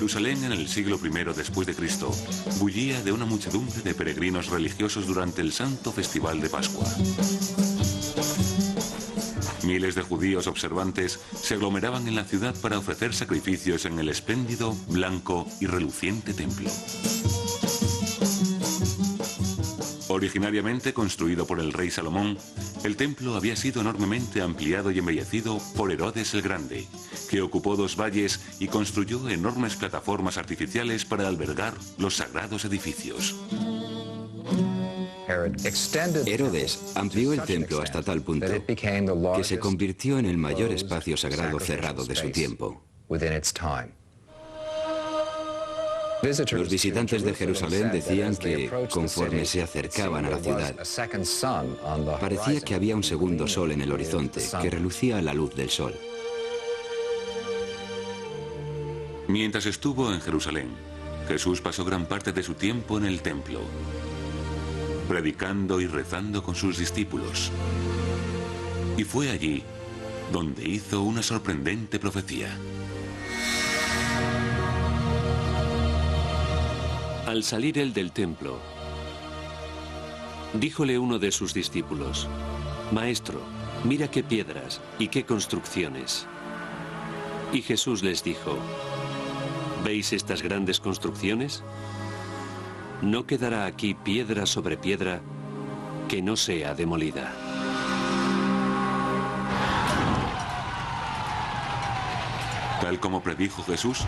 Jerusalén en el siglo I después de Cristo bullía de una muchedumbre de peregrinos religiosos durante el santo festival de Pascua. Miles de judíos observantes se aglomeraban en la ciudad para ofrecer sacrificios en el espléndido, blanco y reluciente templo. Originariamente construido por el rey Salomón, el templo había sido enormemente ampliado y embellecido por Herodes el Grande, que ocupó 2 valles y construyó enormes plataformas artificiales para albergar los sagrados edificios. Herodes amplió el templo hasta tal punto que se convirtió en el mayor espacio sagrado cerrado de su tiempo. Los visitantes de Jerusalén decían que, conforme se acercaban a la ciudad, parecía que había un segundo sol en el horizonte, que relucía a la luz del sol. Mientras estuvo en Jerusalén, Jesús pasó gran parte de su tiempo en el templo, predicando y rezando con sus discípulos. Y fue allí donde hizo una sorprendente profecía. Al salir él del templo, díjole uno de sus discípulos: Maestro, mira qué piedras y qué construcciones. Y Jesús les dijo: ¿Veis estas grandes construcciones? No quedará aquí piedra sobre piedra que no sea demolida. Tal como predijo Jesús,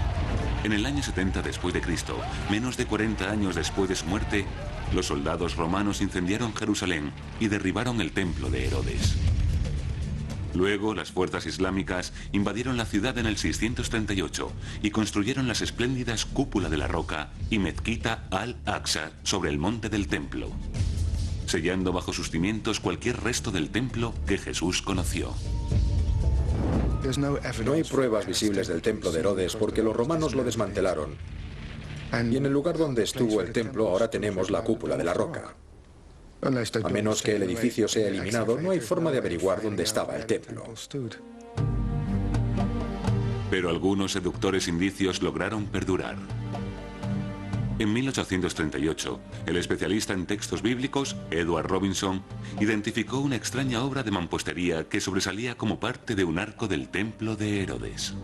en el año 70 después de Cristo, menos de 40 años después de su muerte, los soldados romanos incendiaron Jerusalén y derribaron el templo de Herodes. Luego, las fuerzas islámicas invadieron la ciudad en el 638 y construyeron las espléndidas Cúpula de la Roca y Mezquita al-Aqsa sobre el monte del templo, sellando bajo sus cimientos cualquier resto del templo que Jesús conoció. No hay pruebas visibles del templo de Herodes porque los romanos lo desmantelaron. Y en el lugar donde estuvo el templo ahora tenemos la Cúpula de la Roca. A menos que el edificio sea eliminado, no hay forma de averiguar dónde estaba el templo. Pero algunos seductores indicios lograron perdurar. En 1838, el especialista en textos bíblicos, Edward Robinson, identificó una extraña obra de mampostería que sobresalía como parte de un arco del templo de Herodes.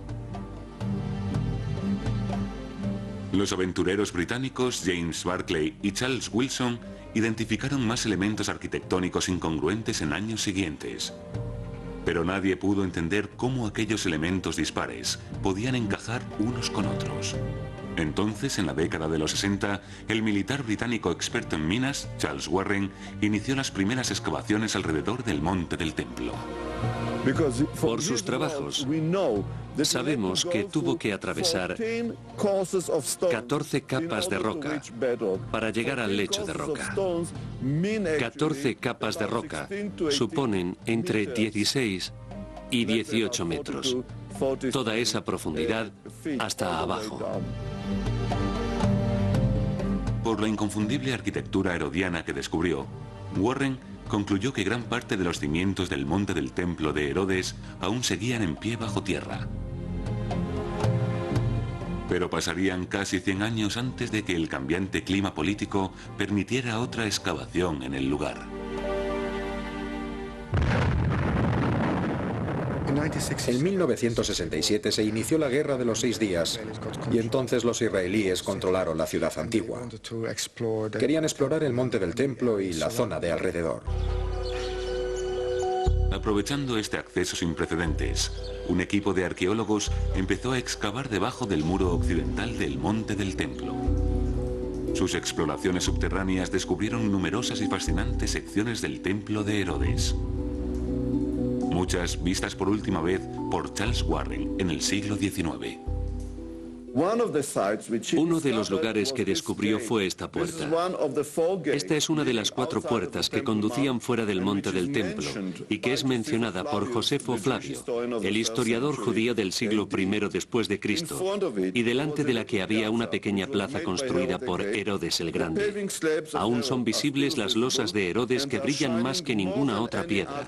Los aventureros británicos James Barclay y Charles Wilson identificaron más elementos arquitectónicos incongruentes en años siguientes. Pero nadie pudo entender cómo aquellos elementos dispares podían encajar unos con otros. Entonces, en la década de los 60, el militar británico experto en minas, Charles Warren, inició las primeras excavaciones alrededor del monte del templo. Por sus trabajos, sabemos que tuvo que atravesar 14 capas de roca para llegar al lecho de roca. 14 capas de roca suponen entre 16 y 18 metros. Toda esa profundidad hasta abajo. Por la inconfundible arquitectura herodiana que descubrió, Warren concluyó que gran parte de los cimientos del monte del templo de Herodes aún seguían en pie bajo tierra. Pero pasarían casi 100 años antes de que el cambiante clima político permitiera otra excavación en el lugar. En 1967 se inició la Guerra de los 6 días y entonces los israelíes controlaron la ciudad antigua. Querían explorar el monte del templo y la zona de alrededor. Aprovechando este acceso sin precedentes, un equipo de arqueólogos empezó a excavar debajo del muro occidental del monte del templo. Sus exploraciones subterráneas descubrieron numerosas y fascinantes secciones del templo de Herodes. Muchas vistas por última vez por Charles Warren en el siglo XIX. Uno de los lugares que descubrió fue esta puerta. Esta es una de las 4 puertas que conducían fuera del monte del templo y que es mencionada por Josefo Flavio, el historiador judío del siglo I después de Cristo, y delante de la que había una pequeña plaza construida por Herodes el Grande. Aún son visibles las losas de Herodes que brillan más que ninguna otra piedra.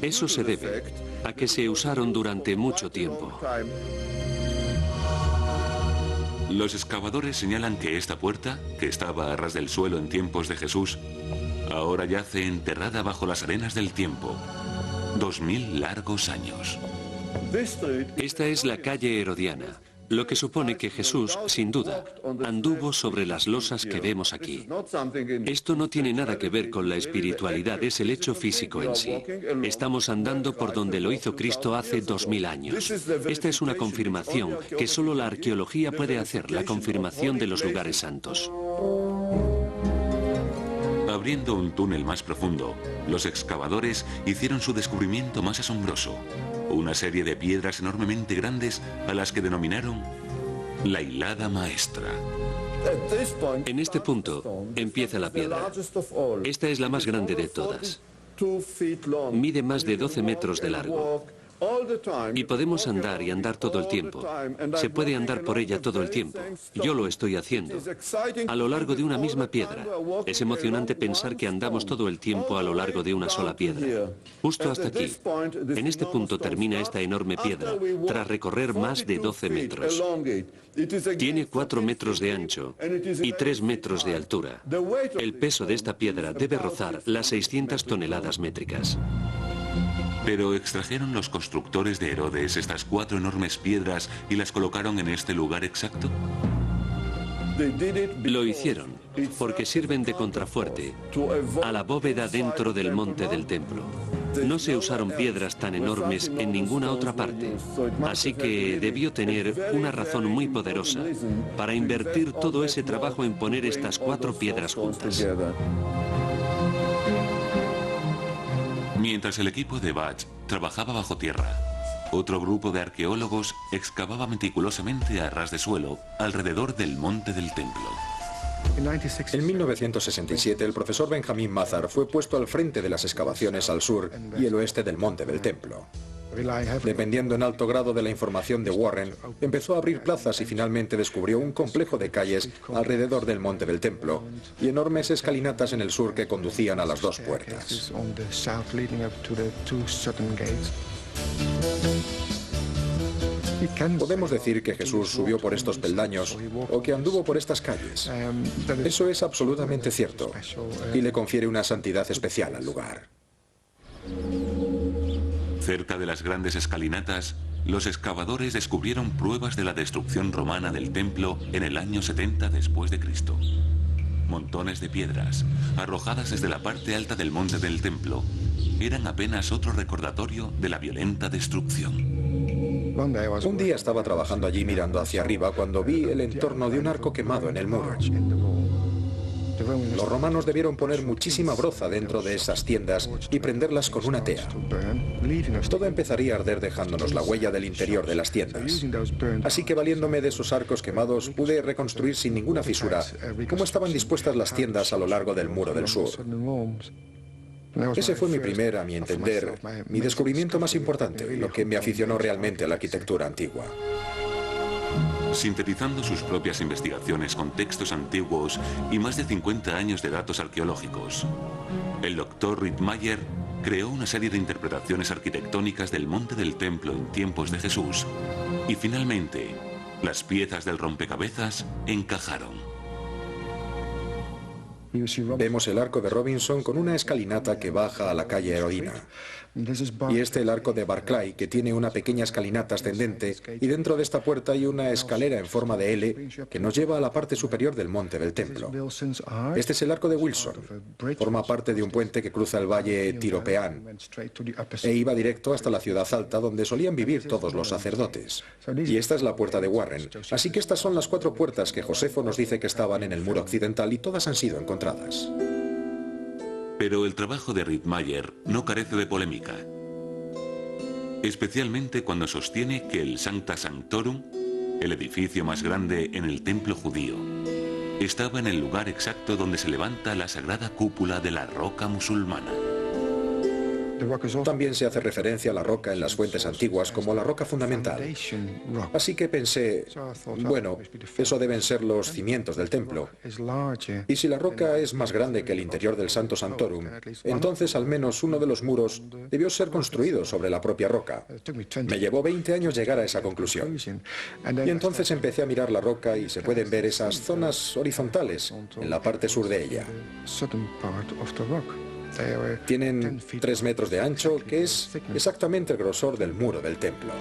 Eso se debe a que se usaron durante mucho tiempo. Los excavadores señalan que esta puerta, que estaba a ras del suelo en tiempos de Jesús, ahora yace enterrada bajo las arenas del tiempo. 2000 largos años. Esta es la calle Herodiana, lo que supone que Jesús, sin duda, anduvo sobre las losas que vemos aquí. Esto no tiene nada que ver con la espiritualidad, es el hecho físico en sí. Estamos andando por donde lo hizo Cristo hace 2000 años. Esta es una confirmación que solo la arqueología puede hacer, la confirmación de los lugares santos. Abriendo un túnel más profundo, los excavadores hicieron su descubrimiento más asombroso. Una serie de piedras enormemente grandes a las que denominaron la hilada maestra. En este punto empieza la piedra. Esta es la más grande de todas. Mide más de 12 metros de largo. Y podemos andar y andar todo el tiempo. Se puede andar por ella todo el tiempo. Yo lo estoy haciendo. A lo largo de una misma piedra. Es emocionante pensar que andamos todo el tiempo a lo largo de una sola piedra. Justo hasta aquí. En este punto termina esta enorme piedra, tras recorrer más de 12 metros. Tiene 4 metros de ancho y 3 metros de altura. El peso de esta piedra debe rozar las 600 toneladas métricas. Pero ¿extrajeron los constructores de Herodes estas 4 enormes piedras y las colocaron en este lugar exacto? Lo hicieron porque sirven de contrafuerte a la bóveda dentro del monte del templo. No se usaron piedras tan enormes en ninguna otra parte, así que debió tener una razón muy poderosa para invertir todo ese trabajo en poner estas 4 piedras juntas. Mientras el equipo de Bach trabajaba bajo tierra, otro grupo de arqueólogos excavaba meticulosamente a ras de suelo alrededor del monte del templo. En 1967, el profesor Benjamin Mazar fue puesto al frente de las excavaciones al sur y el oeste del monte del templo. Dependiendo en alto grado de la información de Warren, empezó a abrir plazas y finalmente descubrió un complejo de calles alrededor del monte del templo y enormes escalinatas en el sur que conducían a las 2 puertas. Podemos decir que Jesús subió por estos peldaños o que anduvo por estas calles. Eso es absolutamente cierto y le confiere una santidad especial al lugar. Cerca de las grandes escalinatas, los excavadores descubrieron pruebas de la destrucción romana del templo en el año 70 después de Cristo. Montones de piedras, arrojadas desde la parte alta del monte del templo, eran apenas otro recordatorio de la violenta destrucción. Un día estaba trabajando allí mirando hacia arriba cuando vi el entorno de un arco quemado en el muro. Los romanos debieron poner muchísima broza dentro de esas tiendas y prenderlas con una tea. Todo empezaría a arder dejándonos la huella del interior de las tiendas. Así que valiéndome de esos arcos quemados pude reconstruir sin ninguna fisura cómo estaban dispuestas las tiendas a lo largo del muro del sur. Ese fue mi primer, a mi entender, mi descubrimiento más importante, lo que me aficionó realmente a la arquitectura antigua. Sintetizando sus propias investigaciones con textos antiguos y más de 50 años de datos arqueológicos, el Dr. Rittmeyer creó una serie de interpretaciones arquitectónicas del monte del templo en tiempos de Jesús y finalmente las piezas del rompecabezas encajaron. Vemos el arco de Robinson con una escalinata que baja a la calle Herodina. Y el arco de Barclay, que tiene una pequeña escalinata ascendente, y dentro de esta puerta hay una escalera en forma de L que nos lleva a la parte superior del monte del templo. Este es el arco de Wilson. Forma parte de un puente que cruza el valle Tiropeán e iba directo hasta la ciudad alta donde solían vivir todos los sacerdotes. Y esta es la puerta de Warren. Así que estas son las 4 puertas que Josefo nos dice que estaban en el muro occidental y todas han sido encontradas. Pero el trabajo de Rittmeyer no carece de polémica, especialmente cuando sostiene que el Sancta Sanctorum, el edificio más grande en el templo judío, estaba en el lugar exacto donde se levanta la sagrada cúpula de la roca musulmana. También se hace referencia a la roca en las fuentes antiguas como la roca fundamental. Así que pensé, bueno, eso deben ser los cimientos del templo. Y si la roca es más grande que el interior del Santo Sanctorum, entonces al menos uno de los muros debió ser construido sobre la propia roca. Me llevó 20 años llegar a esa conclusión. Y entonces empecé a mirar la roca y se pueden ver esas zonas horizontales en la parte sur de ella. Tienen 3 metros de ancho, que es exactamente el grosor del muro del templo.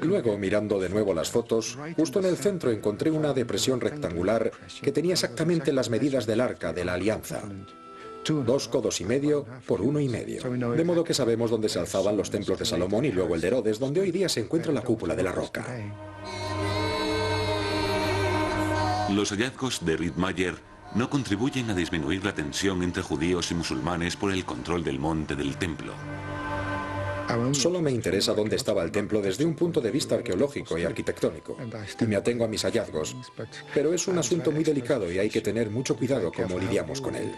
Luego, mirando de nuevo las fotos, justo en el centro encontré una depresión rectangular que tenía exactamente las medidas del arca de la alianza. 2 codos y medio por 1,5. De modo que sabemos dónde se alzaban los templos de Salomón y luego el de Herodes, donde hoy día se encuentra la cúpula de la roca. Los hallazgos de Rittmeyer no contribuyen a disminuir la tensión entre judíos y musulmanes por el control del monte del templo. Solo me interesa dónde estaba el templo desde un punto de vista arqueológico y arquitectónico, y me atengo a mis hallazgos, pero es un asunto muy delicado y hay que tener mucho cuidado cómo lidiamos con él.